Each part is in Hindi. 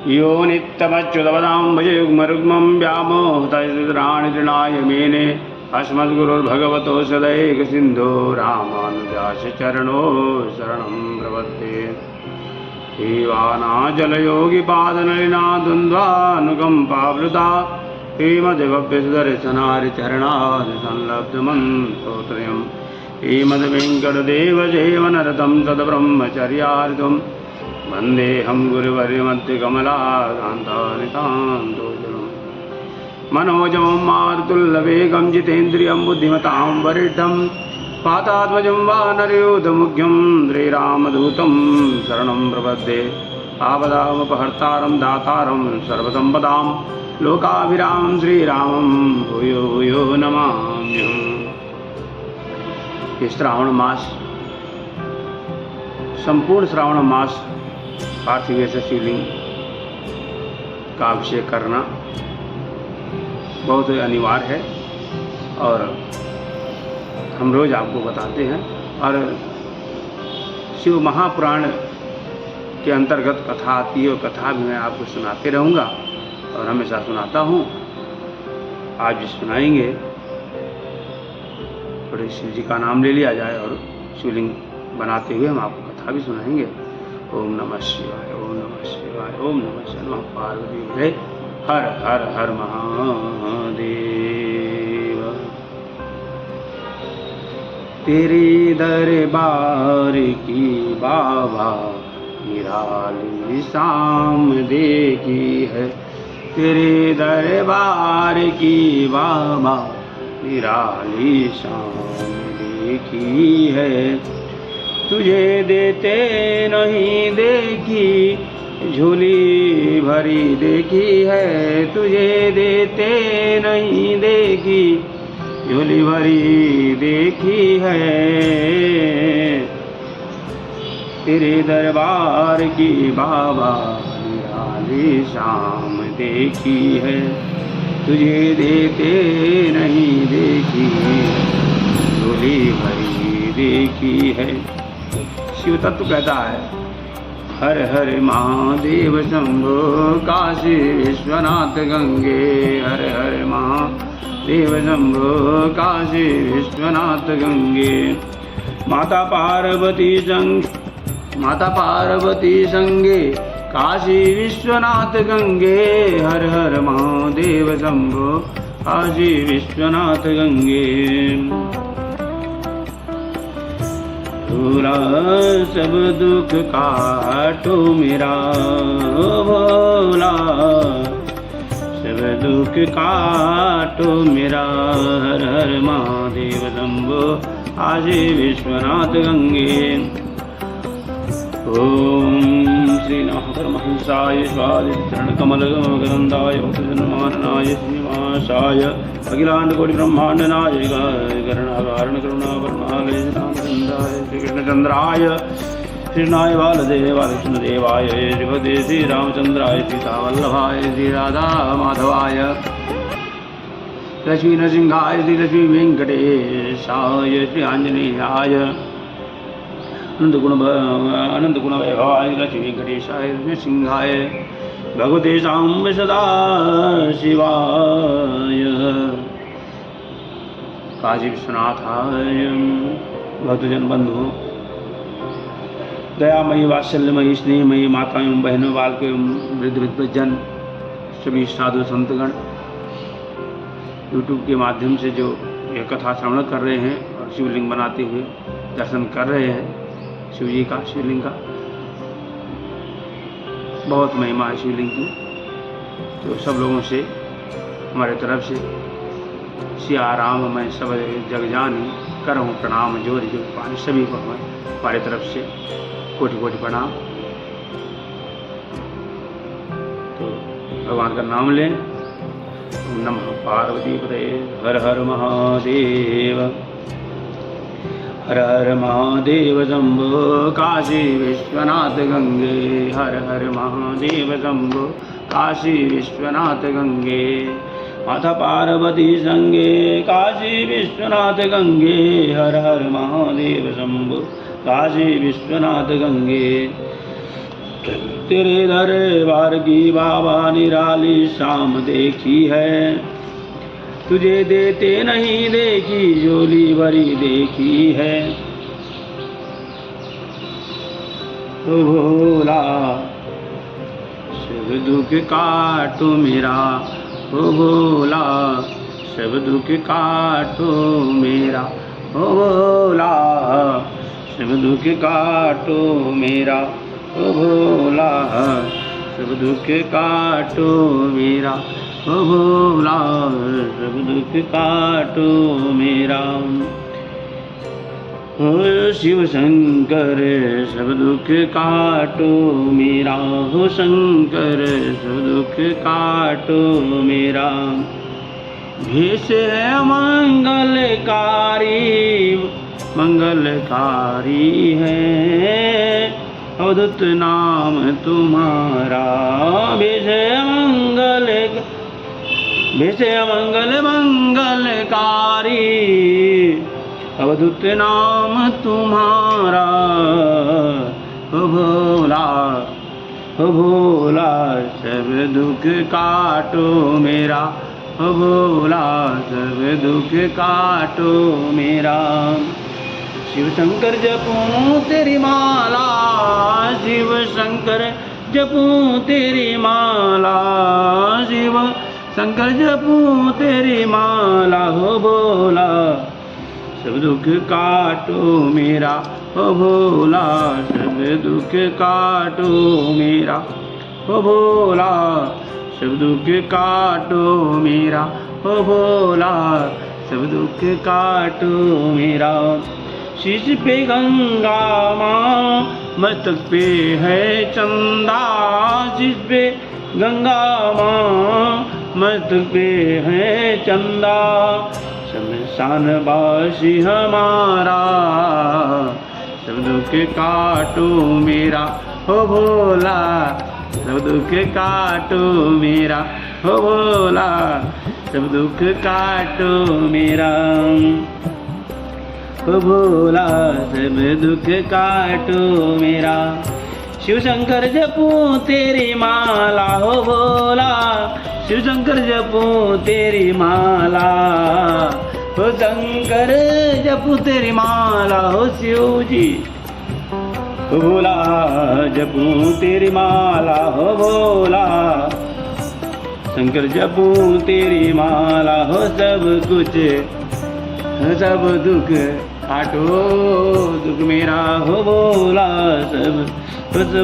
यो नित्यमच्युतपदां भजयुग्मरुग्मं व्यामोहतैतराणि तृणाय मेने अस्मद्गुरुर्भगवतो सदैकसिन्धो रामानुजास्य चरणो शरणं प्रपद्ये। हेवानाचलयोगिपादनलिना द्वन्द्वानुकम्पावृता हेमदेवव्यसुधरचनारिचरणादिसंलब्धमन्त्रोत्रयम् हेमद्वेङ्कटदेवसेवनरतं सद्ब्रह्मचर्यार्धं वन्देऽहं गुरुवर्यमध्यकमलाकान्तानितान्तोजलम् मनोजवं मारुतुल्लवेगं जितेन्द्रियं बुद्धिमतां वरिष्ठं पातात्मजं वानरयूथमुख्यं श्रीरामदूतं शरणं प्रपद्ये। आपदामपहर्तारं दातारं सर्वसम्पदां लोकाभिरामं श्रीरामं भूयो भूयो नमाम्यहम्। ये श्रावण मास, संपूर्ण श्रावण मास पार्थिव शिवलिंग का अभिषेक करना बहुत अनिवार्य है और हम रोज आपको बताते हैं। और शिव महापुराण के अंतर्गत कथा आती है और कथा भी मैं आपको सुनाते रहूँगा और हमेशा सुनाता हूँ। आज भी सुनाएंगे। थोड़े शिव जी का नाम ले लिया जाए और शिवलिंग बनाते हुए हम आपको कथा भी सुनाएंगे। ओम नमः शिवाय, ओम नमः शिवाय, ओम नमः शिवाय, नमः पार्वती पते, हर हर हर महादेव। तेरे दरबार की बाबा निराली शाम देखी है, तेरे दरबार की बाबा निराली शाम देखी है। तुझे देते नहीं देखी, झोली भरी देखी है, तुझे देते नहीं देखी, झोली भरी देखी है। तेरे दरबार की बाबा निराली शाम देखी है, तुझे देते नहीं देखी, झोली भरी देखी है। शिव तत्व कहता है, हर हर महादेव शंभो काशी विश्वनाथ गंगे, हर हर महादेव शंभो काशी विश्वनाथ गंगे। माता पार्वती संगे काशी विश्वनाथ गंगे, हर हर महादेव शंभो काशी विश्वनाथ गंगे। भोला सब दुख काटो मेरा, भोला सब दुख काटो मेरा, हर हर महादेव शंभो काशी विश्वनाथ गंगे। ओम श्री नमः परमहंसाय स्वादिचरणकमलगन्धाय भक्तजनमाननाय श्रीनिवासाय अखिलांडकोटि ब्रह्मांड नायकाय करुणाकारण करुणावर्णालय रामचंद्राय श्रीकृष्णचंद्राय कृष्णाय बालदेवाय कृष्णदेवाय श्रीपते श्रीरामचंद्राय सीतावल्लभाय श्रीराधा माधवाय लक्ष्मी नृसिंहाय श्री लक्ष्मी वेंकटेशाय श्री आंजनेयाय अनंत गुण वैभवाय लक्ष्मी वेंकटेशाय नृसिंहाय भगवते साम्ब सदा शिवाय काशी विश्वनाथाय। भक्तजन बंधु, दयामयी वात्सल्यमयी स्नेहमयी माता एवं बहनों, बालक एवं वृद्ध विद्वज्जन, सभी साधु संतगण यूट्यूब के माध्यम से जो यह कथा श्रवण कर रहे हैं और शिवलिंग बनाते हुए दर्शन कर रहे हैं शिव जी का, शिवलिंग का बहुत महिमा है शिवलिंग की। तो सब लोगों से हमारे तरफ से सिया राम मैं सब जग जानी करहूँ प्रणाम, जोर जो पानी सभी को हमारे तरफ से कोटि कोटि प्रणाम। तो भगवान का नाम लें। ओम नमः पार्वती पते, हर हर महादेव, हर हर महादेव शंभो काशी विश्वनाथ गंगे, हर हर महादेव शंभो काशी विश्वनाथ गंगे। माता पार्वती संगे काशी विश्वनाथ गंगे, हर हर महादेव शंभो काशी विश्वनाथ गंगे। तेरे दरबार की बाबा निराली शाम देखी है, तुझे देते नहीं देखी झोली भरी देखी है। ओ भोला सब दुख काटो मेरा, ओ भोला सब दुख काटो मेरा, ओ भोला सब दुख काटो मेरा, ओ भोला सब दुख काटो मेरा, ओ भोला सब दुख काटो मेरा। हो शिव शंकर सब दुख काटो मेरा, हो शंकर सब दुख काटो मेरा। भेष है मंगलकारी, मंगलकारी है अवधूत नाम तुम्हारा। भेष मंगल, भेष मंगल मंगलकारी अवधूत नाम तुम्हारा। हो भोला, हो भोला सब दुख काटो मेरा, हो भोला सब दुख काटो मेरा। शिव शंकर जपूं तेरी माला, शिव शंकर जपूं तेरी माला, शिव शंकर जपूं तेरी माला। हो भोला सब दुख काटो मेरा, हो भोला सब दुख काटो मेरा, हो भोला सब दुख काटो मेरा, हो भोला सब दुख काटो मेरा। शीश पे गंगा माँ मस्तक पे है चंदा, शीश पे गंगा माँ मस्तक पे है चंदा। शमशान बासी हमारा सब दुख काटो मेरा, हो भोला सब दुख काटो मेरा, हो भोला सब दुख काटो मेरा, हो भोला सब दुख काटो मेरा। शिव शंकर जपूं तेरी माला, हो भोला शिव शंकर जपूं तेरी माला, हो शंकर जपूं तेरी माला। हो शिव जी हो भोला जपूं तेरी माला, हो भोला शंकर जपूं तेरी माला। हो सब कुछ सब दुख काटो दुख मेरा, हो भोला सब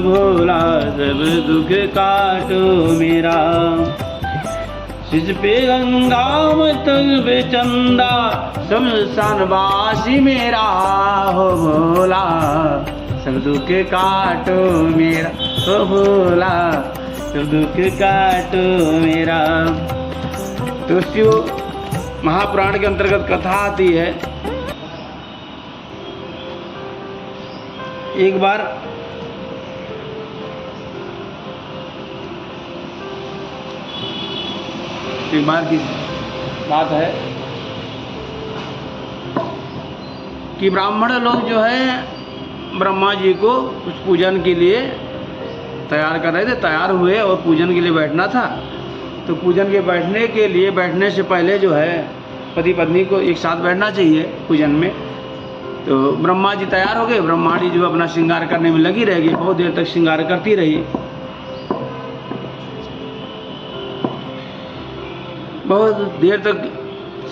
भोला सब दुख काटो मेरा। सिज पे गंगा मस्तक पे चंदा, शमशान वासी मेरा, हो भोला सब दुख काटो मेरा, हो भोला सब दुख काटो मेरा। तो शिव महापुराण के अंतर्गत कथा आती है। एक बार की बात है कि ब्राह्मण लोग जो है ब्रह्मा जी को कुछ पूजन के लिए तैयार कर रहे थे, तैयार हुए और पूजन के लिए बैठना था। तो पूजन के बैठने के लिए बैठने से पहले जो है पति पत्नी को एक साथ बैठना चाहिए पूजन में। तो ब्रह्मा जी तैयार हो गए, ब्रह्माणी जो अपना श्रृंगार करने में लगी रहेगी, बहुत देर तक श्रृंगार करती रही, बहुत देर तक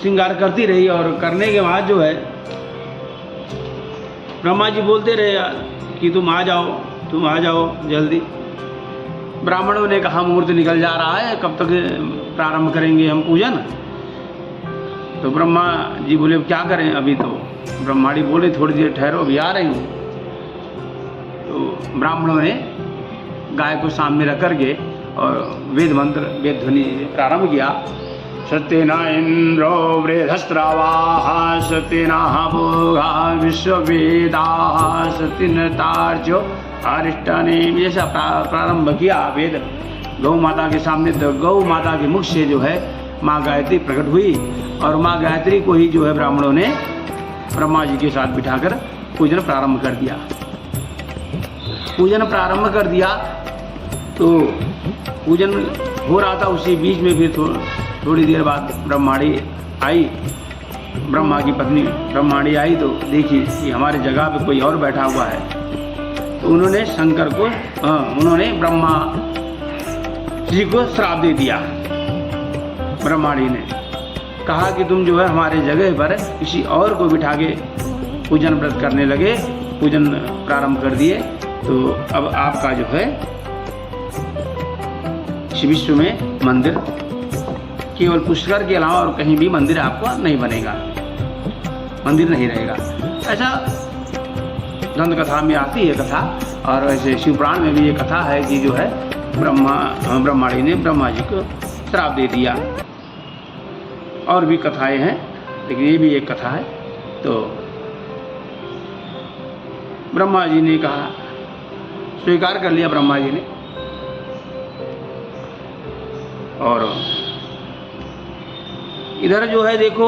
श्रृंगार करती रही। और करने के बाद जो है ब्रह्मा जी बोलते रहे कि तुम आ जाओ, तुम आ जाओ जल्दी। ब्राह्मणों ने कहा मुहूर्त निकल जा रहा है, कब तक प्रारंभ करेंगे हम पूजन। तो ब्रह्मा जी बोले क्या करें अभी। तो ब्रह्माणी बोले थोड़ी देर ठहरो, अभी आ रही हूँ। तो ब्राह्मणों ने गाय को सामने रख करके और वेद मंत्र वेद ध्वनि प्रारंभ किया। सत्यना इंद्रो वृहस्रवाः सत्यनाः भोगा विश्ववेदाः सत्यनतार्चो अरिष्टनेम, जैसा प्रारंभ किया वेद गौ माता के सामने। तो गौ माता के मुख से जो है माँ गायत्री प्रकट हुई और माँ गायत्री को ही जो है ब्राह्मणों ने ब्रह्मा जी के साथ बिठाकर पूजन प्रारंभ कर दिया। पूजन प्रारंभ कर दिया। तो पूजन हो रहा था, उसी बीच में फिर थोड़ी देर बाद ब्रह्माणी आई, ब्रह्मा की पत्नी ब्रह्माणी आई तो देखी कि हमारी जगह पे कोई और बैठा हुआ है। तो उन्होंने शंकर को उन्होंने ब्रह्मा जी को श्राप दे दिया। ब्रह्माणी ने कहा कि तुम जो है हमारे जगह पर किसी और को बिठा के पूजन व्रत करने लगे, पूजन प्रारंभ कर दिए, तो अब आपका जो है इस विश्व में मंदिर केवल पुष्कर के अलावा और कहीं भी मंदिर आपको नहीं बनेगा, मंदिर नहीं रहेगा। ऐसा दंत कथा में आती है कथा, और वैसे शिवपुराण में भी ये कथा है कि जो है ब्रह्माणी ने ब्रह्मा जी को श्राप दे दिया। और भी कथाएं हैं, लेकिन ये भी एक कथा है। तो ब्रह्मा जी ने कहा, स्वीकार कर लिया ब्रह्मा जी ने। और इधर जो है देखो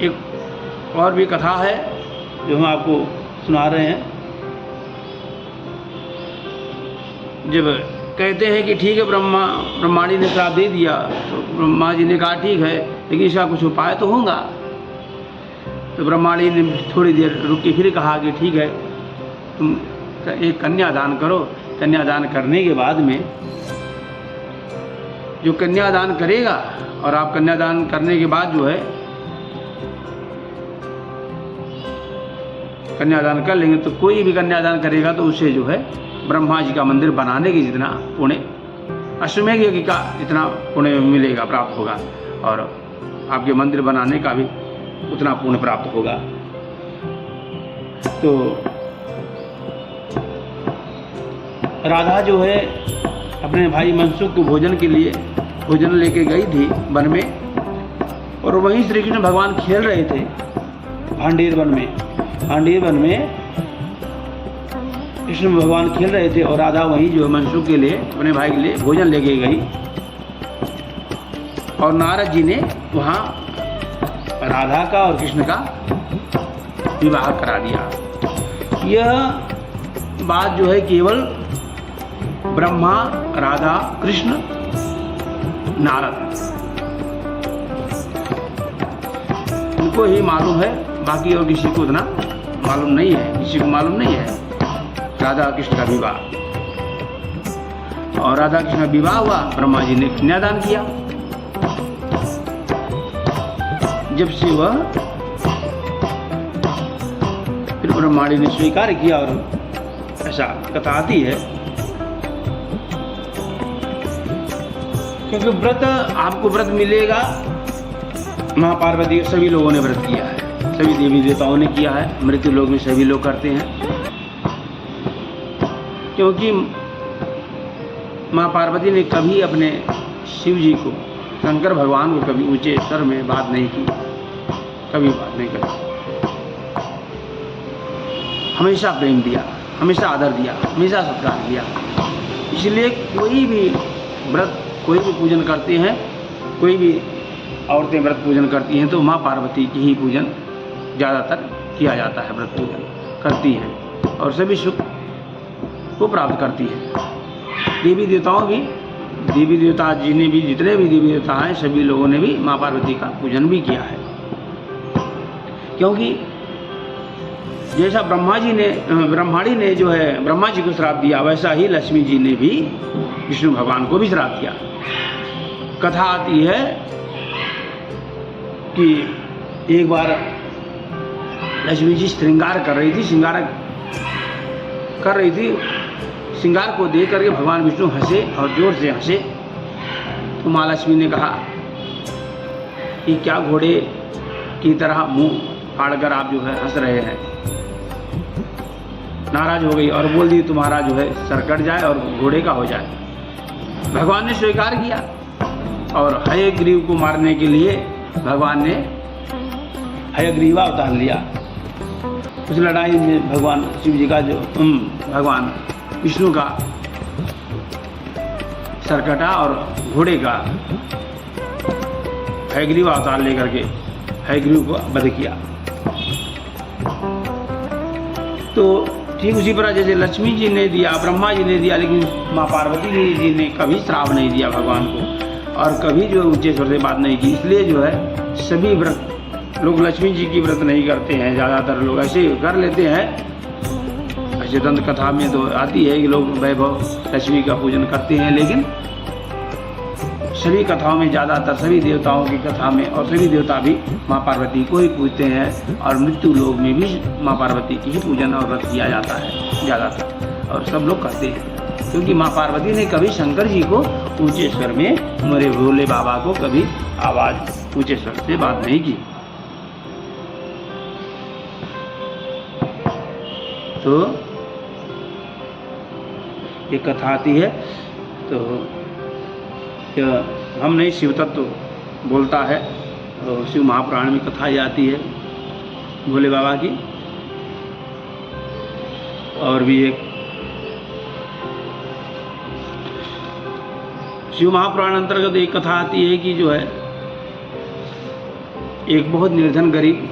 एक और भी कथा है जो हम आपको सुना रहे हैं। जब कहते हैं कि ठीक है ब्रह्माणी ने श्राप दे दिया, तो ब्रह्मा जी ने कहा ठीक है, लेकिन इसका कुछ उपाय तो होगा। तो ब्रह्माणी ने थोड़ी देर रुक के फिर कहा कि ठीक है, तुम एक कन्यादान करो। कन्यादान करने के बाद में जो कन्यादान करेगा, और आप कन्यादान करने के बाद जो है कन्यादान कर लेंगे, तो कोई भी कन्यादान करेगा तो उसे जो है ब्रह्मा जी का मंदिर बनाने की जितना पुण्य, अश्वमेघ यज्ञ का इतना पुण्य मिलेगा, प्राप्त होगा, और आपके मंदिर बनाने का भी उतना पुण्य प्राप्त होगा। तो राधा जो है अपने भाई मनसुख को भोजन के लिए भोजन लेके गई थी वन में, और वहीं श्री कृष्ण भगवान खेल रहे थे भांडीर वन में। भांडीर वन में कृष्ण भगवान खेल रहे थे, और राधा वहीं जो मनसुख के लिए, अपने भाई के लिए भोजन लेके गई। और नारद जी ने वहाँ राधा का और कृष्ण का विवाह करा दिया। यह बात जो है केवल ब्रह्मा, राधा, कृष्ण, नारद उनको ही मालूम है, बाकी और किसी को उतना मालूम नहीं है, किसी को मालूम नहीं है राधा कृष्ण का विवाह। और राधा कृष्ण का विवाह हुआ, ब्रह्मा जी ने कन्यादान किया। जब से वह फिर ब्रह्माणी ने स्वीकार किया, और ऐसा कथा आती है। क्योंकि व्रत आपको व्रत मिलेगा, माँ पार्वती सभी लोगों ने व्रत किया है, सभी देवी देवताओं ने किया है, मृत्यु लोक में सभी लोग करते हैं। क्योंकि माँ पार्वती ने कभी अपने शिव जी को, शंकर भगवान को कभी ऊंचे स्वर में बात नहीं की, कभी बात नहीं करी, हमेशा प्रेम दिया, हमेशा आदर दिया, हमेशा सत्कार दिया। इसलिए कोई भी व्रत, कोई भी पूजन करते हैं, कोई भी औरतें व्रत पूजन करती हैं, तो माँ पार्वती की ही पूजन ज़्यादातर किया जाता है, व्रत पूजन करती हैं, और सभी सुख को प्राप्त करती है। देवी देवताओं भी, देवी देवता जी ने भी, जितने भी देवी देवता हैं, सभी लोगों ने भी माँ पार्वती का पूजन भी किया है। क्योंकि जैसा ब्रह्माणी ने जो है ब्रह्मा जी को श्राप दिया, वैसा ही लक्ष्मी जी ने भी विष्णु भगवान को भी श्राप दिया। कथा आती है कि एक बार लक्ष्मी जी श्रृंगार कर रही थी, श्रृंगार को देख करके भगवान विष्णु हंसे, और जोर से हंसे। तो माँ लक्ष्मी ने कहा कि क्या घोड़े की तरह मुंह फाड़कर आप जो है हंस रहे हैं। नाराज हो गई और बोल दी तुम्हारा जो है सर कट जाए और घोड़े का हो जाए। भगवान ने स्वीकार किया, और हयग्रीव को मारने के लिए भगवान ने हयग्रीवा अवतार लिया। उस लड़ाई में भगवान शिव जी का जो भगवान विष्णु का सर कटा, और घोड़े का हयग्रीव अवतार लेकर के हयग्रीव को वध किया। तो ठीक उसी तरह जैसे लक्ष्मी जी ने दिया, ब्रह्मा जी ने दिया, लेकिन माँ पार्वती जी ने कभी श्राप नहीं दिया भगवान को और कभी जो है ऊंचे स्वर से बात नहीं की। इसलिए जो है सभी व्रत लोग लक्ष्मी जी की व्रत नहीं करते हैं, ज़्यादातर लोग ऐसे कर लेते हैं। ऐसे दंत कथा में तो आती है कि लोग वैभव लक्ष्मी का पूजन करते हैं, लेकिन सभी कथाओं में ज़्यादातर सभी देवताओं की कथा में और सभी देवता भी माँ पार्वती को ही पूजते हैं और मृत्यु लोक में भी माँ पार्वती की ही पूजन और व्रत किया जाता है ज़्यादातर, और सब लोग करते हैं क्योंकि माँ पार्वती ने कभी शंकर जी को ऊंचे स्वर में, मेरे भोले बाबा को कभी आवाज़ ऊंचे स्वर से बात नहीं की। तो ये कथा आती है तो हम नहीं, शिव तत्व बोलता है और शिव महापुराण में कथा आती है भोले बाबा की। और भी एक शिव महापुराण अंतर्गत एक कथा आती है कि जो है एक बहुत निर्धन गरीब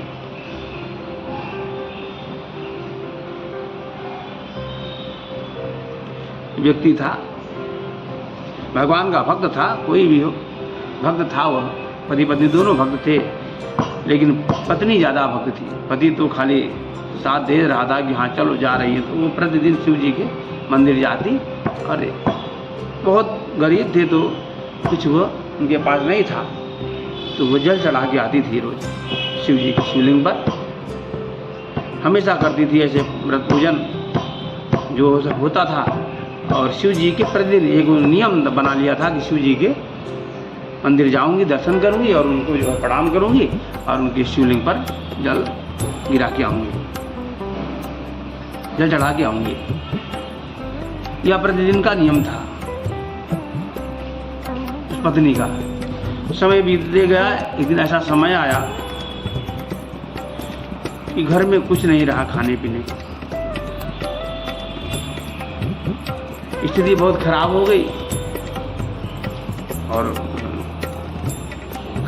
व्यक्ति था, भगवान का भक्त था, कोई भी हो भक्त था, वह पति पत्नी दोनों भक्त थे, लेकिन पत्नी ज़्यादा भक्त थी। पति तो खाली साथ दे रहा था कि हाँ चलो जा रही है, तो वो प्रतिदिन शिव जी के मंदिर जाती और बहुत गरीब थे तो कुछ वो उनके पास नहीं था, तो वो जल चढ़ा के आती थी रोज शिव जी के शिवलिंग पर, हमेशा करती थी ऐसे व्रत पूजन जो होता था। और शिव जी के प्रतिदिन एक नियम बना लिया था कि शिव जी के मंदिर जाऊंगी, दर्शन करूंगी और उनको जो है प्रणाम करूंगी और उनके शिवलिंग पर जल गिरा के आऊंगी, जल चढ़ा के आऊंगी। यह प्रतिदिन का नियम था उस पत्नी का। समय बीतते गया, एक दिन ऐसा समय आया कि घर में कुछ नहीं रहा खाने पीने, स्थिति बहुत खराब हो गई और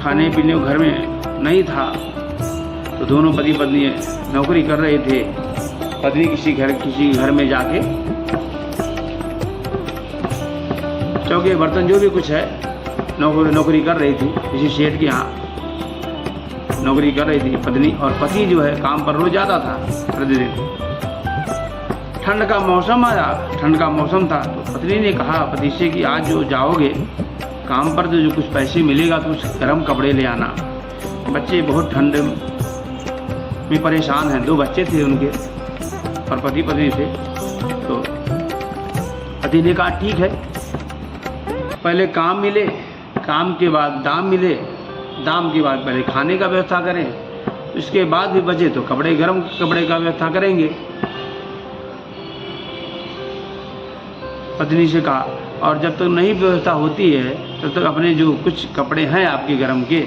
खाने पीने घर में नहीं था। तो दोनों पति पत्नी नौकरी कर रहे थे। पत्नी किसी घर में जाके चौके बर्तन जो भी कुछ है नौकरी कर रही थी, किसी सेठ के यहाँ नौकरी कर रही थी पत्नी, और पति जो है काम पर रोज जाता था प्रतिदिन। ठंड का मौसम आया, ठंड का मौसम था, तो पत्नी ने कहा पति से कि आज जो जाओगे काम पर तो जो कुछ पैसे मिलेगा तो कुछ गर्म कपड़े ले आना, बच्चे बहुत ठंड में परेशान हैं। 2 बच्चे थे उनके और पति पत्नी थे। तो पति ने कहा ठीक है, पहले काम मिले, काम के बाद दाम मिले, दाम के बाद पहले खाने का व्यवस्था करें, उसके बाद भी बचे तो कपड़े, गर्म कपड़े का व्यवस्था करेंगे। पत्नी से कहा, और जब तक नहीं व्यवस्था होती है तब तक अपने जो कुछ कपड़े हैं आपके गर्म के,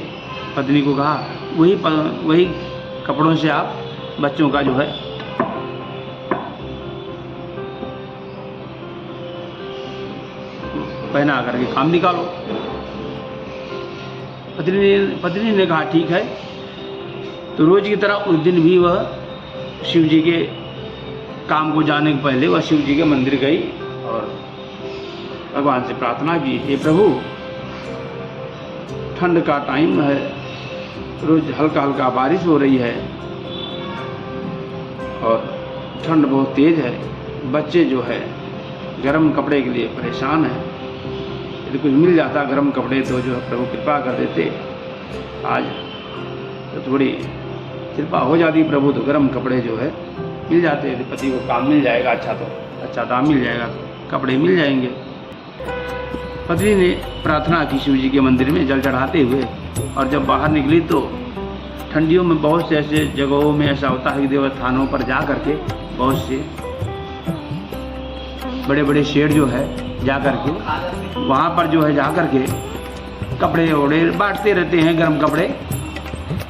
पत्नी को कहा वही कपड़ों से आप बच्चों का जो है पहना करके काम निकालो। पत्नी ने कहा ठीक है। तो रोज की तरह उस दिन भी वह शिव जी के काम को जाने के पहले वह शिव जी के मंदिर गई और भगवान से प्रार्थना की, हे प्रभु ठंड का टाइम है, रोज हल्का हल्का बारिश हो रही है और ठंड बहुत तेज है, बच्चे जो है गर्म कपड़े के लिए परेशान हैं, यदि कुछ मिल जाता गर्म कपड़े तो जो है प्रभु कृपा कर देते, आज तो थोड़ी कृपा हो जाती प्रभु, तो गर्म कपड़े जो है मिल जाते, यदि पति को काम मिल जाएगा अच्छा तो अच्छा दाम मिल जाएगा तो कपड़े मिल जाएंगे। पत्नी ने प्रार्थना की शिव जी के मंदिर में जल चढ़ाते हुए, और जब बाहर निकली तो ठंडियों में बहुत से ऐसे जगहों में ऐसा होता है कि देवस्थानों पर जा करके बहुत से बड़े बड़े शेर जो है जा करके वहाँ पर जो है जा करके कपड़े वपड़े बांटते रहते हैं, गर्म कपड़े।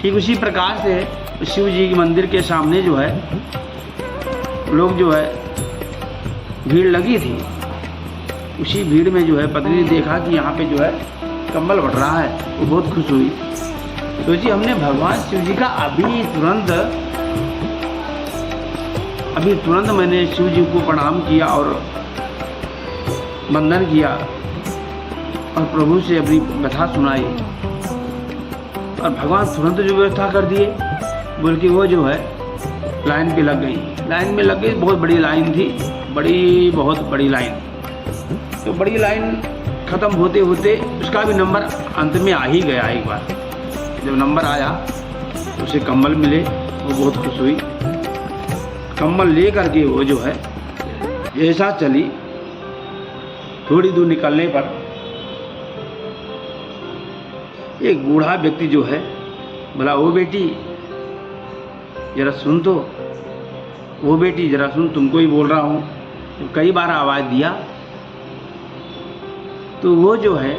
ठीक उसी प्रकार से शिव जी के मंदिर के सामने जो है लोग जो है भीड़ लगी थी। उसी भीड़ में जो है पत्नी ने देखा कि यहाँ पे जो है कंबल बट रहा है, वो बहुत खुश हुई। सोचिए हमने भगवान शिव जी का अभी तुरंत अभी तुरंत मैंने शिव जी को प्रणाम किया और वंदन किया और प्रभु से अपनी कथा सुनाई और भगवान तुरंत जो व्यवस्था कर दिए। बोल के वो जो है लाइन पे लग गई, लाइन में लग गई। बहुत बड़ी लाइन थी, बहुत बड़ी लाइन। तो बड़ी लाइन ख़त्म होते होते उसका भी नंबर अंत में आ ही गया। एक बार जब नंबर आया तो उसे कंबल मिले, वो बहुत खुश हुई। कंबल ले करके वो जो है जैसा चली, थोड़ी दूर निकलने पर एक बूढ़ा व्यक्ति जो है बोला, वो बेटी जरा सुन तो, वो बेटी जरा सुन, तुमको ही बोल रहा हूँ। तो कई बार आवाज़ दिया तो वो जो है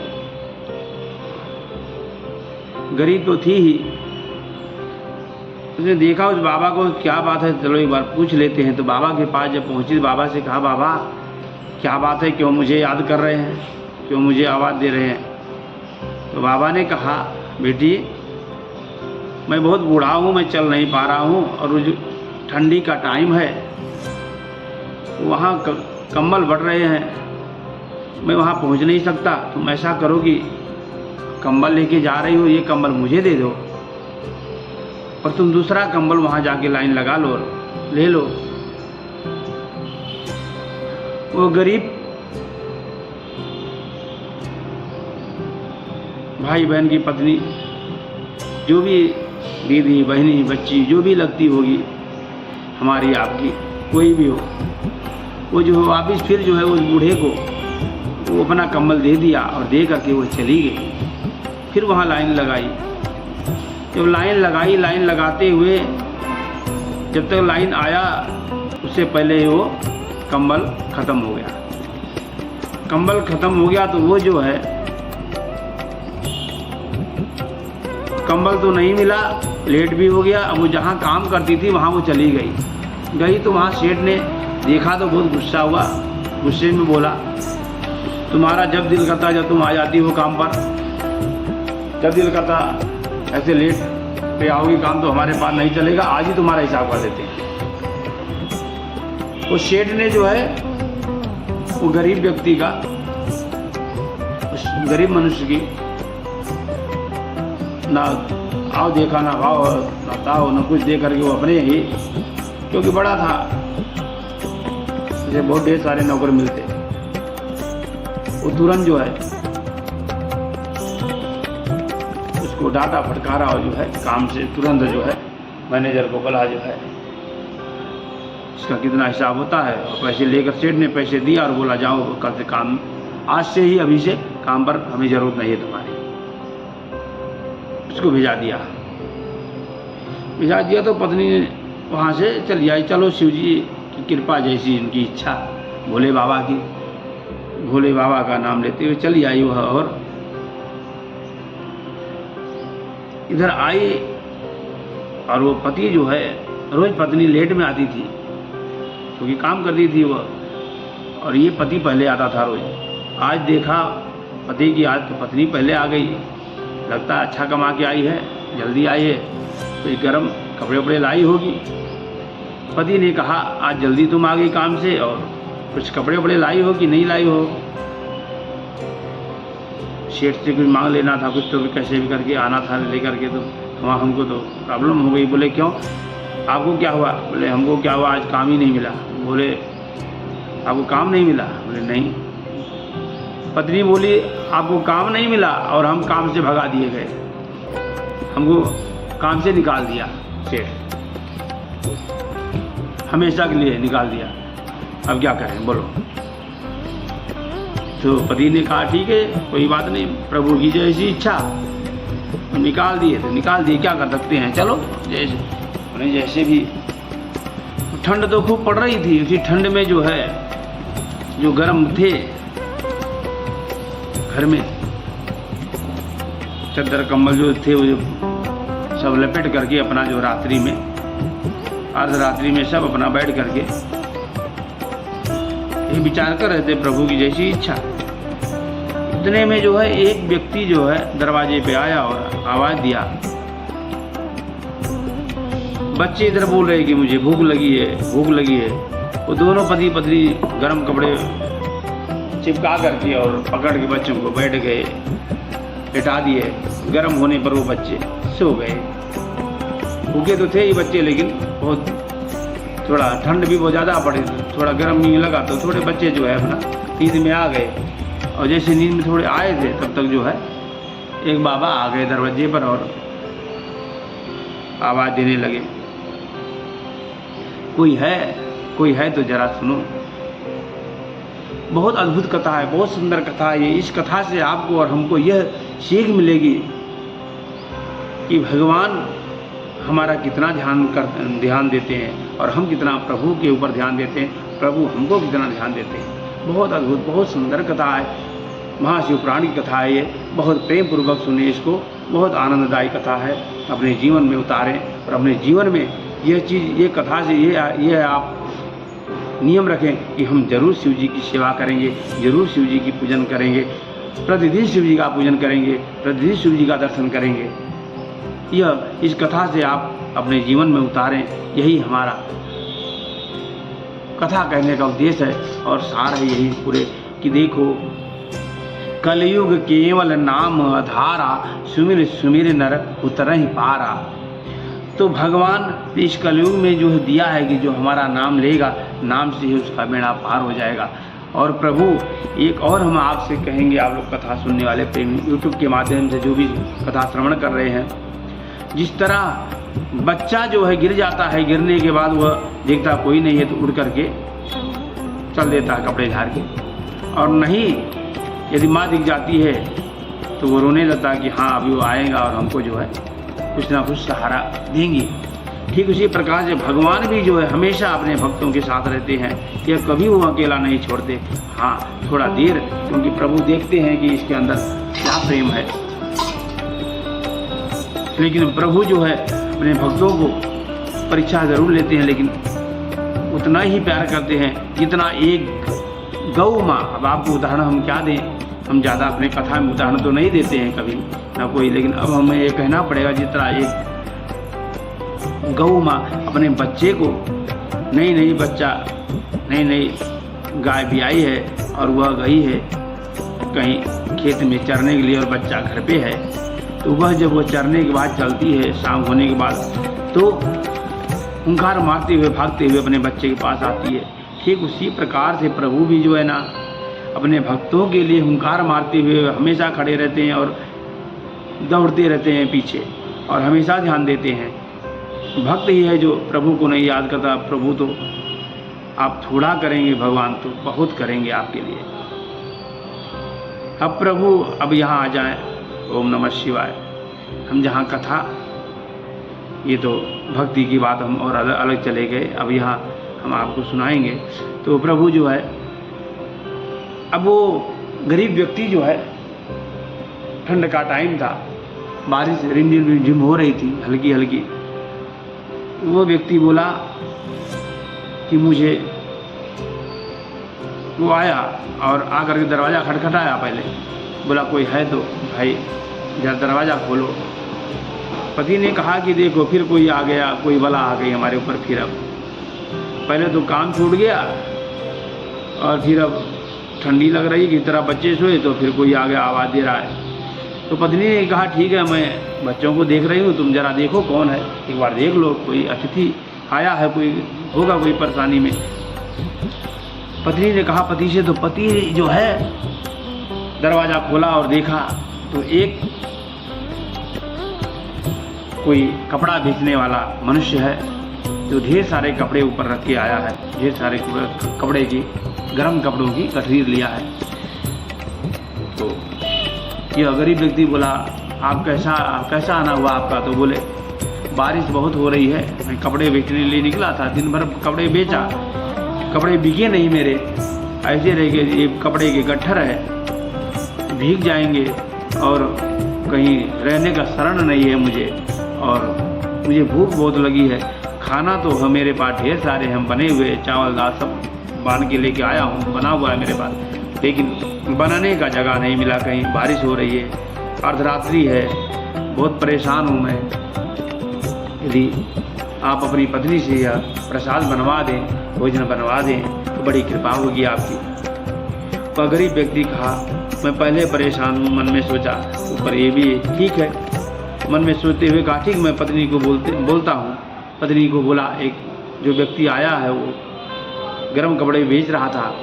गरीब तो थी ही, उसने देखा उस बाबा को, क्या बात है, चलो एक बार पूछ लेते हैं। तो बाबा के पास जब पहुंची, बाबा से कहा, बाबा क्या बात है, क्यों मुझे याद कर रहे हैं, क्यों मुझे आवाज़ दे रहे हैं। तो बाबा ने कहा, बेटी मैं बहुत बूढ़ा हूँ, मैं चल नहीं पा रहा हूँ और वो जो ठंडी का टाइम है, वहाँ कंबल बढ़ रहे हैं, मैं वहाँ पहुँच नहीं सकता। तुम ऐसा करो कि कंबल लेके जा रही हो, ये कंबल मुझे दे दो और तुम दूसरा कंबल वहाँ जाके लाइन लगा लो और ले लो। वो गरीब भाई बहन की पत्नी, जो भी दीदी बहनी बच्ची जो भी लगती होगी हमारी आपकी, कोई भी हो, वो जो वापिस फिर जो है उस बूढ़े को वो अपना कंबल दे दिया और दे करके वो चली गई। फिर वहाँ लाइन लगाई। जब लाइन लगाई, लाइन लगाते हुए जब तक लाइन आया उससे पहले वो कंबल ख़त्म हो गया। कंबल ख़त्म हो गया तो वो जो है कंबल तो नहीं मिला, लेट भी हो गया। अब वो जहाँ काम करती थी वहाँ वो चली गई तो वहाँ सेठ ने देखा तो बहुत गुस्सा हुआ। गुस्से में बोला, तुम्हारा जब दिल करता जब तुम आ जाती हो काम पर, जब दिल करता ऐसे लेट पे आओगी, काम तो हमारे पास नहीं चलेगा, आज ही तुम्हारा हिसाब कर देते हैं। उस सेठ ने जो है वो गरीब व्यक्ति का, उस गरीब मनुष्य की ना आओ देखा, ना भाव, ना ताओ, ना कुछ दे करके वो अपने ही, क्योंकि बड़ा था, जैसे बहुत ढेर सारे नौकर मिलते, वो तुरंत जो है उसको डांटा फटकारा और जो है काम से तुरंत जो है मैनेजर को बोला, जो है इसका कितना हिसाब होता है, और पैसे लेकर सेठ ने पैसे दिया और बोला, जाओ कल से काम, आज से ही अभी से काम पर हमें ज़रूरत नहीं है तुम्हारी। उसको भेजा दिया तो पत्नी वहाँ से चली आई। चलो शिव जी की कृपा, जैसी इनकी इच्छा, भोले बाबा की, भोले बाबा का नाम लेते हुए चली आई वह। और इधर आई और वो पति जो है, रोज पत्नी लेट में आती थी क्योंकि काम करती थी वह, और ये पति पहले आता था रोज। आज देखा पति की, आज तो पत्नी पहले आ गई, लगता है अच्छा कमा के आई है, जल्दी आई है, तो गर्म कपड़े वपड़े लाई होगी। पति ने कहा, आज जल्दी तुम आ गई काम से और कुछ कपड़े वपड़े लाई हो कि नहीं लाई हो, सेठ से कुछ मांग लेना था, कुछ तो भी कैसे भी करके आना था लेकर के, तो वहाँ हमको तो प्रॉब्लम हो गई। बोले क्यों, आपको क्या हुआ? बोले हमको क्या हुआ, आज काम ही नहीं मिला। बोले आपको काम नहीं मिला? बोले नहीं। पत्नी बोली, आपको काम नहीं मिला और हम काम से भगा दिए गए, हमको काम से निकाल दिया सेठ, हमेशा के लिए निकाल दिया, अब क्या करें बोलो। तो पति ने कहा, ठीक है कोई बात नहीं, प्रभु की जैसी इच्छा, निकाल दिए तो निकाल दिए, क्या कर सकते हैं, चलो जैसे उन्हें जैसे भी। ठंड तो खूब पड़ रही थी, उसी ठंड में जो है, जो गर्म थे घर में, चादर कंबल जो थे वो सब लपेट करके अपना जो रात्रि में, अर्धरात्रि में सब अपना बैठ करके ये विचार कर रहे थे, प्रभु की जैसी इच्छा। इतने में जो है एक व्यक्ति जो है दरवाजे पे आया और आवाज़ दिया, बच्चे इधर बोल रहे कि मुझे भूख लगी है, भूख लगी है। वो दोनों पति पत्नी गर्म कपड़े चिपका करके और पकड़ के बच्चों को बैठ गए, लिटा दिए। गर्म होने पर वो बच्चे सो गए। भूखे तो थे ही बच्चे, लेकिन बहुत थोड़ा ठंड भी बहुत ज़्यादा पड़ी, थोड़ा गर्म नहीं लगा तो थोड़े बच्चे जो है अपना नींद में आ गए। और जैसे नींद में थोड़े आए थे तब तक जो है एक बाबा आ गए दरवाजे पर और आवाज़ देने लगे, कोई है तो जरा सुनो। बहुत अद्भुत कथा है, बहुत सुंदर कथा है ये। इस कथा से आपको और हमको यह सीख मिलेगी कि भगवान हमारा कितना ध्यान देते हैं और हम कितना प्रभु के ऊपर ध्यान देते हैं, प्रभु हमको कितना ध्यान देते हैं। बहुत अद्भुत, बहुत सुंदर कथा है, महाशिव पुराण की कथा है ये। बहुत प्रेम पूर्वक सुने इसको, बहुत आनंददायी कथा है। अपने जीवन में उतारें और अपने जीवन में यह चीज़, ये कथा से ये आप नियम रखें कि हम जरूर शिव जी की सेवा करेंगे, जरूर शिव जी की पूजन करेंगे, प्रतिदिन शिव जी का पूजन करेंगे, प्रतिदिन शिव जी का दर्शन करेंगे। यह इस कथा से आप अपने जीवन में उतारें, यही हमारा कथा कहने का उद्देश्य है और सार है यही पूरे कि देखो कलयुग केवल नाम आधारा, सुमिर सुमिर नर उतर ही पारा। तो भगवान ने इस कलयुग में जो दिया है कि जो हमारा नाम लेगा, नाम से ही उसका बेड़ा पार हो जाएगा। और प्रभु एक और हम आपसे कहेंगे, आप लोग कथा सुनने वाले प्रेमी यूट्यूब के माध्यम से जो भी कथा श्रवण कर रहे हैं, जिस तरह बच्चा जो है गिर जाता है, गिरने के बाद वह देखता कोई नहीं है तो उड़ करके चल देता है कपड़े झाड़ के, और नहीं यदि माँ दिख जाती है तो वो रोने लगता है कि हाँ अभी वो आएगा और हमको जो है कुछ ना कुछ सहारा देंगे। ठीक उसी प्रकार से भगवान भी जो है हमेशा अपने भक्तों के साथ रहते हैं, यह कभी वो अकेला नहीं छोड़ते। हाँ थोड़ा देर, क्योंकि प्रभु देखते हैं कि इसके अंदर क्या प्रेम है। लेकिन प्रभु जो है अपने भक्तों को परीक्षा जरूर लेते हैं, लेकिन उतना ही प्यार करते हैं जितना एक गौ माँ। अब आपको उदाहरण हम क्या दें, हम ज़्यादा अपने कथा में उदाहरण तो नहीं देते हैं कभी ना कोई, लेकिन अब हमें ये कहना पड़ेगा जितना एक गौ माँ अपने बच्चे को, नई गाय भी आई है और वह गई है कहीं खेत में चरने के लिए और बच्चा घर पे है, तो वह जब वह चरने के बाद चलती है शाम होने के बाद, तो हुंकार मारते हुए भागते हुए अपने बच्चे के पास आती है। ठीक उसी प्रकार से प्रभु भी जो है ना अपने भक्तों के लिए हुंकार मारते हुए हमेशा खड़े रहते हैं और दौड़ते रहते हैं पीछे और हमेशा ध्यान देते हैं। भक्त ही है जो प्रभु को नहीं याद करता। प्रभु तो आप थोड़ा करेंगे, भगवान तो बहुत करेंगे आपके लिए। अब प्रभु अब यहाँ आ जाएं। ओम नमः शिवाय। हम जहाँ कथा, ये तो भक्ति की बात हम और अलग चले गए, अब यहाँ हम आपको सुनाएंगे। तो प्रभु जो है, अब वो गरीब व्यक्ति जो है, ठंड का टाइम था, बारिश रिमझिम हो रही थी हल्की हल्की। वो व्यक्ति बोला कि मुझे, वो आया और आकर के दरवाज़ा खटखटाया। पहले बोला कोई है तो भाई जरा दरवाज़ा खोलो। पति ने कहा कि देखो फिर कोई आ गया, कोई बला आ गई हमारे ऊपर। फिर अब पहले तो काम छूट गया और फिर अब ठंडी लग रही कि तरह बच्चे सोए, तो फिर कोई आ गया आवाज़ दे रहा है। तो पत्नी ने कहा ठीक है मैं बच्चों को देख रही हूँ, तुम जरा देखो कौन है, एक बार देख लो, कोई अतिथि आया है, कोई होगा कोई परेशानी में। पत्नी ने कहा पति से, तो पति जो है दरवाज़ा खोला और देखा तो एक कोई कपड़ा बेचने वाला मनुष्य है जो ढेर सारे कपड़े ऊपर रख के आया है, ढेर सारे कपड़े की, गर्म कपड़ों की गठरीर लिया है। तो यह गरीब व्यक्ति बोला आप कैसा आना हुआ आपका? तो बोले बारिश बहुत हो रही है, मैं कपड़े बेचने के लिए निकला था, दिन भर कपड़े बेचा, कपड़े बिके नहीं मेरे, ऐसे रह गए, ये कपड़े के गट्ठर है, भीग जाएंगे और कहीं रहने का शरण नहीं है मुझे, और मुझे भूख बहुत लगी है। खाना तो है मेरे पास ढेर सारे हम बने हुए, चावल दाल सब बांध के लेके आया हूँ, बना हुआ है मेरे पास, लेकिन बनाने का जगह नहीं मिला, कहीं बारिश हो रही है, अर्धरात्रि है, बहुत परेशान हूँ मैं। यदि आप अपनी पत्नी से यह प्रसाद बनवा दें, भोजन बनवा दें तो बड़ी कृपा होगी आपकी। वह गरीब व्यक्ति कहा, मैं पहले परेशान हूँ, मन में सोचा ऊपर ये भी ठीक है। मन में सोचते हुए कहा, ठीक, मैं पत्नी को बोलता हूँ। पत्नी को बोला, एक जो व्यक्ति आया है वो गर्म कपड़े बेच रहा था।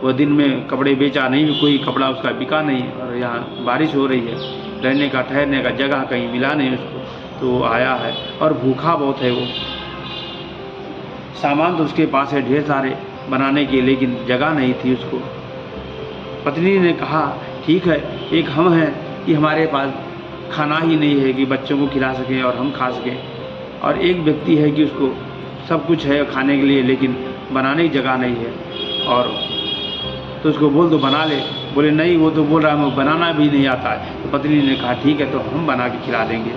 वह दिन में कपड़े बेचा नहीं, कोई कपड़ा उसका बिका नहीं, और यहाँ बारिश हो रही है, रहने का ठहरने का जगह कहीं मिला नहीं उसको, तो वो आया है और भूखा बहुत है। वो सामान तो उसके पास है ढेर सारे बनाने के, लेकिन जगह नहीं थी उसको। पत्नी ने कहा, ठीक है, एक हम हैं कि हमारे पास खाना ही नहीं है कि बच्चों को खिला सकें और हम खा सकें, और एक व्यक्ति है कि उसको सब कुछ है खाने के लिए लेकिन बनाने की जगह नहीं है, और तो उसको बोल दो बना ले। बोले नहीं, वो तो बोल रहा है मुझे बनाना भी नहीं आता है। तो पत्नी ने कहा, ठीक है, तो हम बना के खिला देंगे।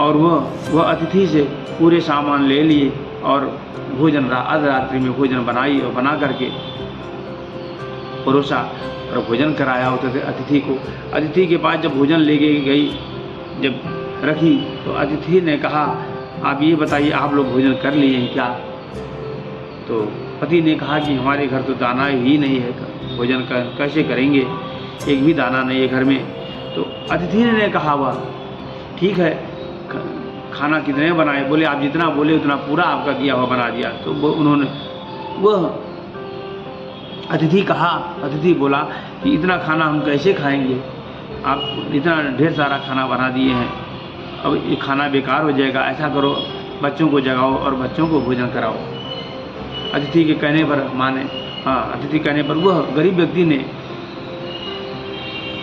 और वह अतिथि से पूरे सामान ले लिए और भोजन रात्रि में भोजन बनाई और बना करके परोसा और भोजन कराया होते थे अतिथि को। अतिथि के पास जब भोजन ले गई, जब रखी, तो अतिथि ने कहा, आप ये बताइए, आप लोग भोजन कर लिए हैं क्या? तो पति ने कहा कि हमारे घर तो दाना ही नहीं है, भोजन कैसे करेंगे, एक भी दाना नहीं है घर में। तो अतिथि ने कहा, वह ठीक है, खाना कितने बनाए? बोले आप जितना बोले उतना पूरा आपका दिया हुआ बना दिया। तो वह अतिथि बोला कि इतना खाना हम कैसे खाएंगे, आप इतना ढेर सारा खाना बना दिए हैं, अब ये खाना बेकार हो जाएगा। ऐसा करो, बच्चों को जगाओ और बच्चों को भोजन कराओ। अतिथि के कहने पर माने, हाँ, अतिथि कहने पर वह गरीब व्यक्ति ने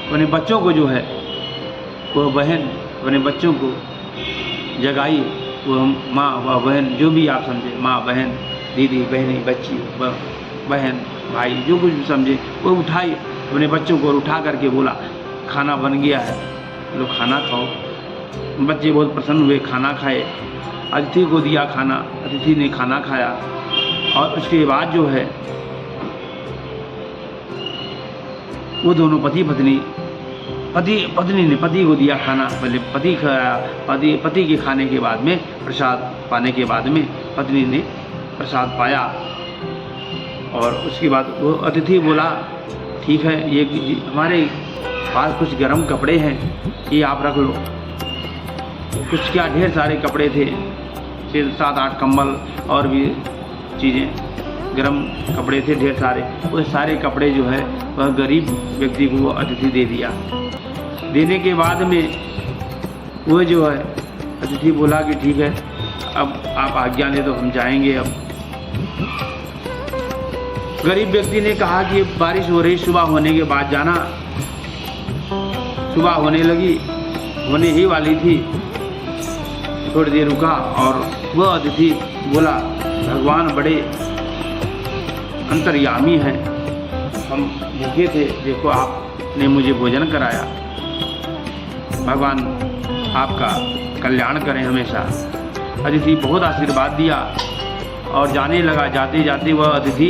अपने बच्चों को जो है, वह बहन अपने बच्चों को जगाई, वह माँ वह बहन जो भी आप समझे, माँ बहन दीदी बहनी बच्ची बहन भाई जो कुछ भी समझे, वो उठाई अपने बच्चों को, उठा करके बोला, खाना बन गया है, लोग खाना खाओ। बच्चे बहुत प्रसन्न हुए, खाना खाए, अतिथि को दिया खाना, अतिथि ने खाना खाया। और उसके बाद जो है वो दोनों पति पत्नी ने पति को दिया खाना, पहले पति खाया, पति के खाने के बाद में, प्रसाद पाने के बाद में पत्नी ने प्रसाद पाया। और उसके बाद वो अतिथि बोला, ठीक है, ये हमारे पास कुछ गर्म कपड़े हैं, ये आप रख लो। कुछ क्या ढेर सारे कपड़े थे, 7-8 कंबल और भी चीज़ें, गर्म कपड़े थे ढेर सारे। वो सारे कपड़े जो है वह गरीब व्यक्ति को वो अतिथि दे दिया। देने के बाद में वो जो है अतिथि बोला कि ठीक है, अब आप आज्ञा दें तो हम जाएंगे। अब गरीब व्यक्ति ने कहा कि बारिश हो रही, सुबह होने के बाद जाना। सुबह होने ही वाली थी, थोड़ी देर रुका और वह अतिथि बोला, भगवान बड़े अंतर्यामी हैं, हम भूखे थे, देखो आपने मुझे भोजन कराया, भगवान आपका कल्याण करें हमेशा। अतिथि बहुत आशीर्वाद दिया और जाने लगा। जाते जाते वह अतिथि,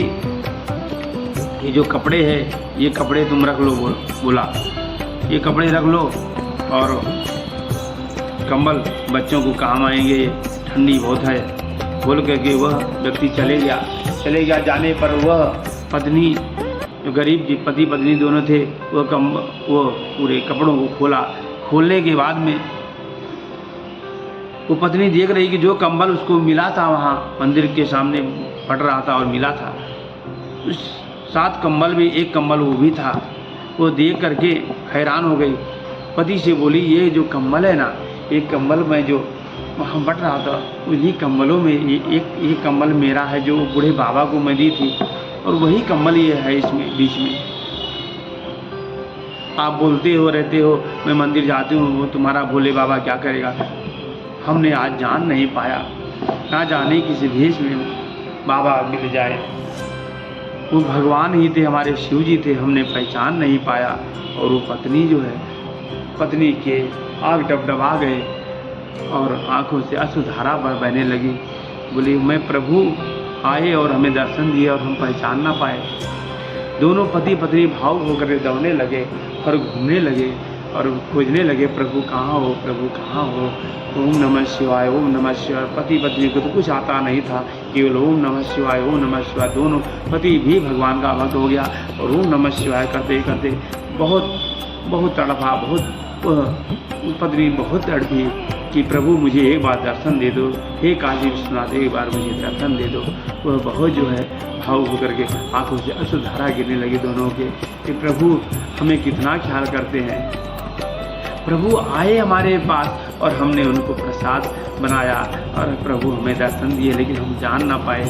ये जो कपड़े हैं, ये कपड़े तुम रख लो, बोला ये कपड़े रख लो, और कंबल बच्चों को काम आएंगे, ठंडी बहुत है, बोल करके वह व्यक्ति चले गया। जाने पर वह पत्नी, जो गरीब जी पति पत्नी दोनों थे, वो पूरे कपड़ों को खोला। खोलने के बाद में वो पत्नी देख रही कि जो कंबल उसको मिला था वहाँ मंदिर के सामने पड़ रहा था और मिला था, उस 7 कंबल में एक कंबल वो भी था। वो देख करके हैरान हो गई। पति से बोली, ये जो कंबल है ना, एक कंबल में जो वहाँ बट रहा था, उन्हीं कंबलों में ये कंबल मेरा है, जो बूढ़े बाबा को मैं दी थी, और वही कंबल ये है इसमें बीच में। आप बोलते हो रहते हो मैं मंदिर जाती हूँ, वो तुम्हारा भोले बाबा क्या करेगा। हमने आज जान नहीं पाया, ना जाने किसी भेष में बाबा मिल जाए। वो भगवान ही थे, हमारे शिव जी थे, हमने पहचान नहीं पाया। और वो पत्नी जो है, पत्नी के आँख डबडबा गए और आँखों से अश्रुधारा बहने लगी। बोली, मैं प्रभु आए और हमें दर्शन दिए और हम पहचान ना पाए। दोनों पति पत्नी भावुक होकर दौड़ने लगे और घूमने लगे और खोजने लगे, प्रभु कहाँ हो, प्रभु कहाँ हो। ओम नमः शिवाय, ओम नमः शिवाय। पति पत्नी को तो कुछ आता नहीं था, केवल ओम नमः शिवाय, ओम नमः शिवाय। दोनों पति भी भगवान का भक्त हो गया और ओम नमः शिवाय करते करते बहुत तड़पा, पत्नी बहुत तड़पी कि प्रभु मुझे एक बार दर्शन दे दो, हे काशी विश्वनाथ एक बार मुझे दर्शन दे दो। वह बहुत जो है भावुक होकर के आंखों से अश्रुधारा गिरने लगी दोनों के कि प्रभु हमें कितना ख्याल करते हैं। प्रभु आए हमारे पास और हमने उनको प्रसाद बनाया और प्रभु हमें दर्शन दिए, लेकिन हम जान ना पाए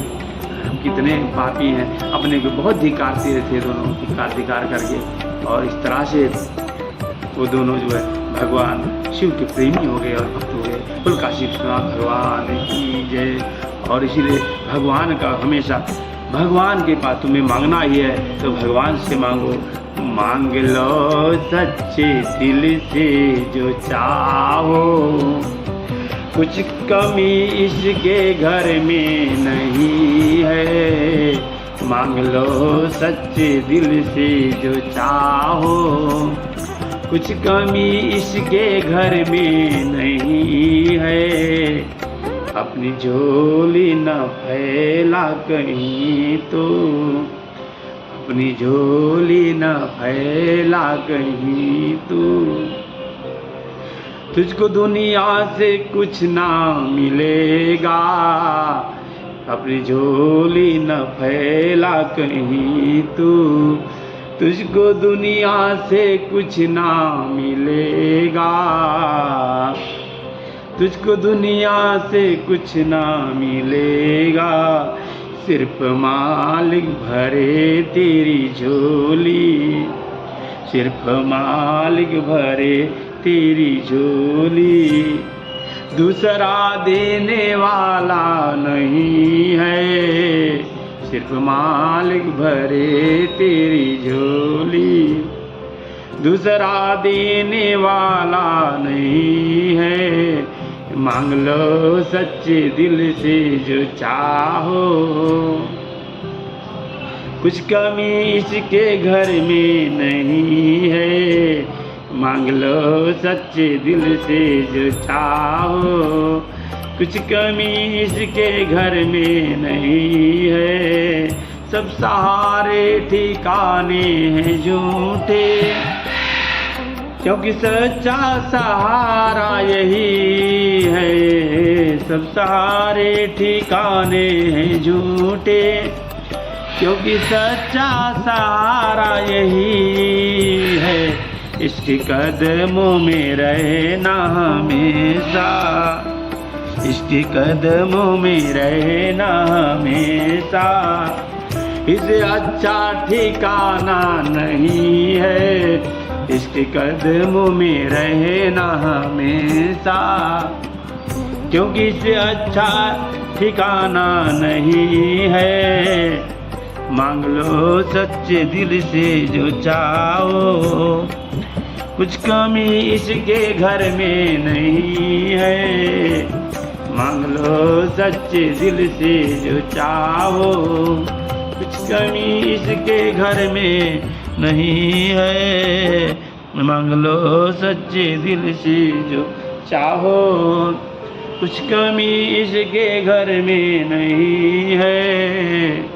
हम कितने पापी हैं। अपने को बहुत धिक्कारते थे दोनों, धिक्कार करके, और इस तरह से वो दोनों जो है भगवान शिव के प्रेमी हो गए और भक्त हो गए। बोल काशी विश्वनाथ भगवान की जय। और इसीलिए भगवान का हमेशा, भगवान के पास तुम्हें मांगना ही है तो भगवान से मांगो। मांग लो सच्चे दिल से जो चाहो, कुछ कमी इसके घर में नहीं है। मांग लो सच्चे दिल से जो चाहो, कुछ कमी इसके घर में नहीं है। अपनी झोली न फैला कहीं तो, अपनी झोली न फैला कहीं तो, तुझको दुनिया से कुछ ना मिलेगा। अपनी झोली न फैला कहीं तो, तुझको दुनिया से कुछ ना मिलेगा। तुझको दुनिया से कुछ ना मिलेगा। सिर्फ मालिक भरे तेरी झोली, सिर्फ मालिक भरे तेरी झोली। दूसरा देने वाला नहीं है, सिर्फ मालिक भरे तेरी झोली। दूसरा देने वाला नहीं है। मांग लो सच्चे दिल से जो चाहो, कुछ कमी इसके घर में नहीं है। मांग लो सच्चे दिल से जो चाहो, कुछ कमी इसके घर में नहीं है। सब सहारे ठिकाने हैं झूठे, क्योंकि सच्चा सहारा यही है। सब सहारे ठिकाने हैं झूठे, क्योंकि सच्चा सहारा यही है। इसके कदमों में रहना हमेशा, इसके कदमों में रहना हमेशा। इसे अच्छा ठिकाना नहीं है, इसके कदमों में रहना हमेशा। क्योंकि इसे अच्छा ठिकाना नहीं है। मांग लो सच्चे दिल से जो चाहो, कुछ कमी इसके घर में नहीं है। मांग लो सच्चे दिल से जो चाहो, कुछ कमी इसके घर में नहीं है। मांग लो सच्चे दिल से जो चाहो, कुछ कमी इसके घर में नहीं है।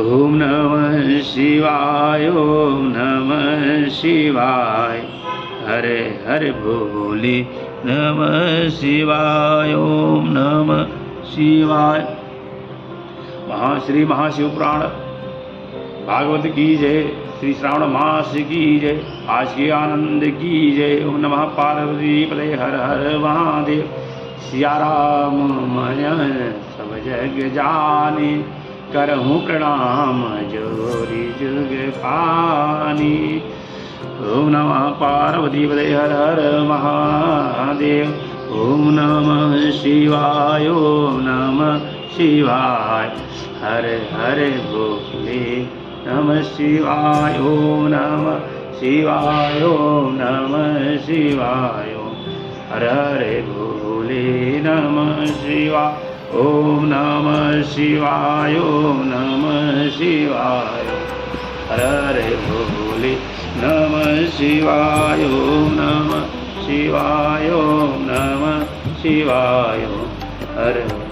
ओम नमः शिवाय, ओम नमः शिवाय। हरे हरे भोले नमः शिवाय, ओम नमः शिवाय। श्री महाशिव पुराण भागवत की जय। श्री श्रावण मास की जय। आज के आनंद की जय। ओम नमः पार्वती पते हर हर महादेव। सिया राम मन सब जग जाने, करहूँ प्रणाम जोरी जुग पानी। ओम नमः पार्वती पते हर हर महादेव। ओम नमः शिवाय, ओम नमः शिवाय। हरे हरे भोले नमः शिवाय, ओम नमः शिवाय, ओम नमः शिवाय। हरे हरे भोले नमः शिवाय, ओम नमः शिवाय, ओम नमः शिवाय। हर हरे बोले नमः शिवाय ओम नमः शिवाय ओम नमः शिवाय हर